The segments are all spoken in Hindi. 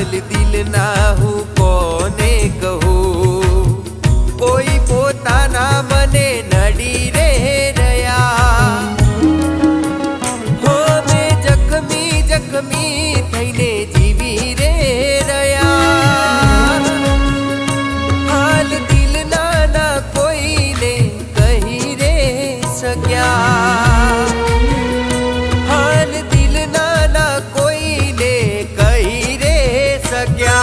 हाल दिल ना हूँ कोने कहूँ, कोई पोताना मने नडी रे रया। हो मैं जखमी जखमी थईने जीवी रे रया। हाल दिल ना कोई ने कही रे सक्या। हाल दिल ना कोई ने कही रे सक्या।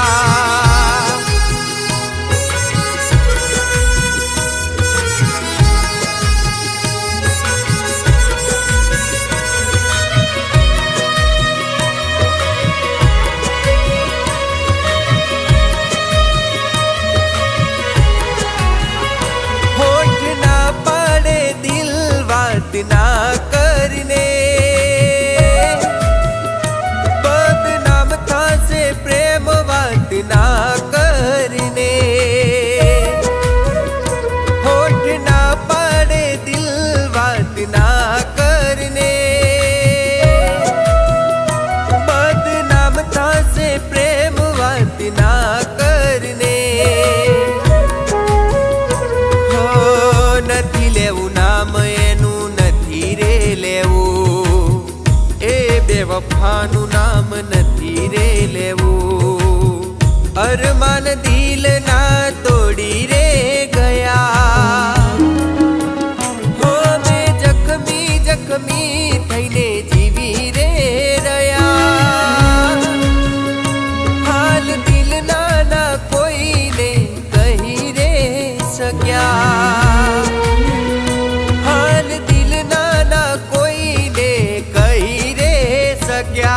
ना करने बदनाम था से प्रेम बात ना करने। होठ ना पड़े दिल बात ना करने बदनाम था से प्रेम बात ना करने। हो નથી લેવું નામ એનું बेवफानु नाम नथी रे लेवू। अरमान दिल ना तोड़ी रे गया। हो मैं जखमी जखमी थईने जीवी रे रया। हाल दिल ना कोई ने कही रे सक्या। हाल दिल ना कोई ने कही रे सक्या।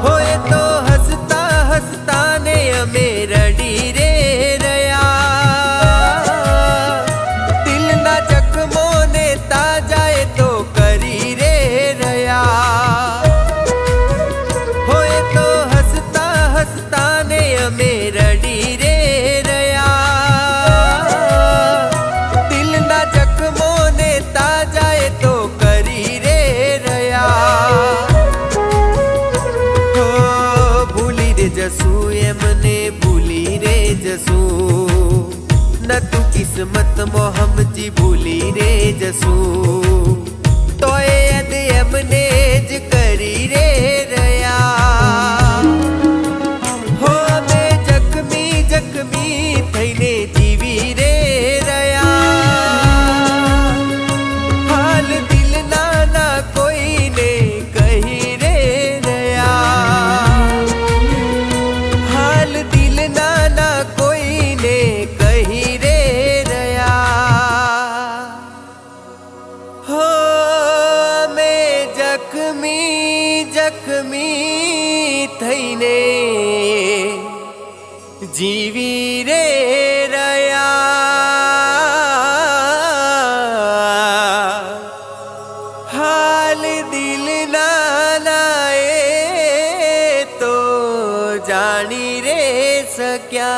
होए तो हंसता हंसता ने अमे रडी रे रया। दिल ना जख्मो ने ताजाए तो करी रे रया। होए तो हंसता हंसता ने अमे रडी रे रया। दिल ना जख्मो ने ताजाए तो करी रे रया। हो भूली रे जसू एमने भूली रे जसू। न तू किस्मत मोहम्मजी भूली रे जसू। तो यद एमने ज करी रे रया। हो मैं जखमी जखमी थईने जीवी रे रया। हाल दिल ना कोई ने कही रे रया। हाल दिल ना कोई ने कही रे रया। हो मैं जखमी जखमी थईने जीवी रे रया। हाल दिल ना ए तो जानी रे सक्या।